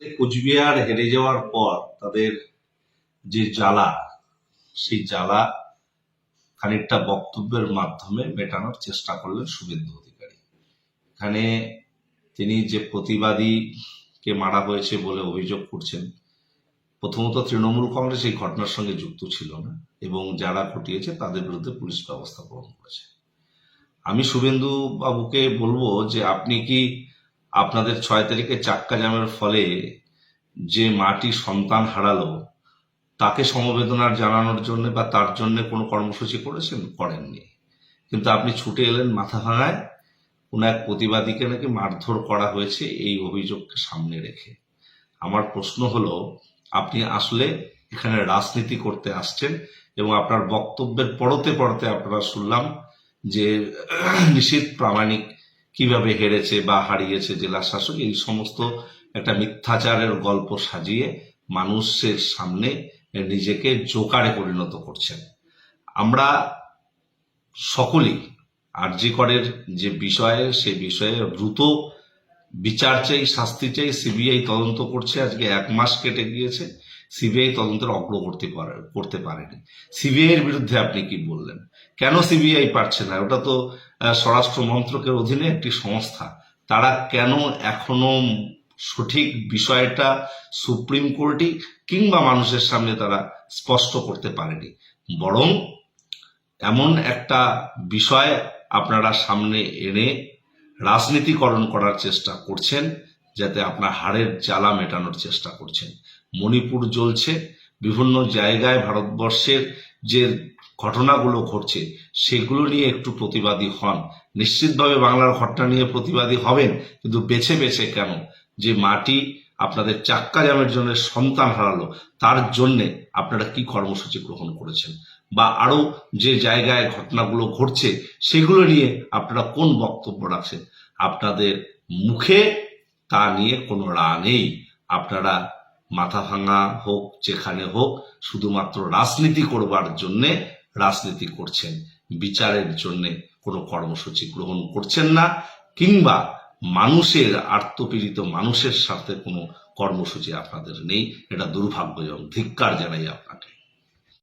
কোচবিহার হেরে যাওয়ার পর তাদের যে জ্বালা, সেই জ্বালা খানিকটা বক্তব্যের মাধ্যমে মেটানোর চেষ্টা করলেন শুভেন্দু অধিকারী। এখানে তিনি যে প্রতিবাদীকে মারা হয়েছে বলে অভিযোগ করছেন, প্রথমত তৃণমূল কংগ্রেস এই ঘটনার সঙ্গে যুক্ত ছিল না এবং যারা ঘটিয়েছে তাদের বিরুদ্ধে পুলিশ ব্যবস্থা গ্রহণ করেছে। আমি শুভেন্দু বাবুকে বলবো যে আপনি কি আপনাদের 6 তারিখে চাক্কা জামের ফলে যে মাটি সন্তান হারালো তাকে সমবেদনা জানানোর জন্য বা তার জন্য কোনো কর্মসূচি করেছেন? করেননি। কিন্তু আপনি ছুটে এলেন মাথা ভাঙায় কোন এক প্রতিবাদীকে নাকি মারধর করা হয়েছে এই অভিযোগকে সামনে রেখে। আমার প্রশ্ন হলো, আপনি আসলে এখানে রাজনীতি করতে আসছেন এবং আপনার বক্তব্যের পরতে পরতে আপনারা শুনলাম যে নিশীথ প্রামাণিক কিভাবে হেরেছে বা হারিয়েছে জেলা শাসক, এই সমস্ত একটা মিথ্যাচারের গল্প সাজিয়ে মানুষের সামনে নিজেকে জোকারে পরিণত করছেন। আমরা সকলেই আরজি করের যে বিষয়ে, সে বিষয়ে দ্রুত বিচার চাই, শাস্তি চাই। সিবিআই তদন্ত করছে, আজকে 1 মাস কেটে গিয়েছে, সিবিআই তদন্তের অগ্রগতি করতে পারেনি। সিবিআই এর বিরুদ্ধে আপনি কি বললেন? কেন সিবিআই পারছে না? ওটা তো স্বরাষ্ট্র মন্ত্রকের অধীনে একটি সংস্থা, তারা কেন এখনো সঠিক বিষয়টা সুপ্রিম কোর্টই কিংবা মানুষের সামনে তারা স্পষ্ট করতে পারেনি? বরং এমন একটা বিষয় আপনারা সামনে এনে রাজনীতিকরণ করার চেষ্টা করছেন, যাতে আপনার হাড়ের জ্বালা মেটানোর চেষ্টা করছেন। মণিপুর জ্বলছে, বিভিন্ন জায়গায় ভারতবর্ষের যে ঘটনাগুলো ঘটছে সেগুলো নিয়ে একটু প্রতিবাদী হন। নিশ্চিতভাবে বাংলার ঘটনা নিয়ে প্রতিবাদী হবেন, কিন্তু বেছে বেছে কেন? যে মাটি আপনাদের চাক্কা জামের জন্য সন্তান হারালো, তার জন্যে আপনারা কি কর্মসূচি গ্রহণ করেছেন? বা আরো যে জায়গায় ঘটনাগুলো ঘটছে সেগুলো নিয়ে আপনারা কোন বক্তব্য রাখছেন? আপনাদের মুখে তা নিয়ে কোনো রা নেই। আপনারা মাথা ভাঙা হোক যেখানে হোক, শুধুমাত্র রাজনীতি করবার জন্যে রাজনীতি করছেন, বিচারের জন্যে কোনো কর্মসূচি গ্রহণ করছেন না, কিংবা মানুষের আর্তপীড়িত মানুষের সাথে কোনো কর্মসূচি আপনাদের নেই। এটা দুর্ভাগ্যজনক। ধিক্কার জানাই আপনাকে।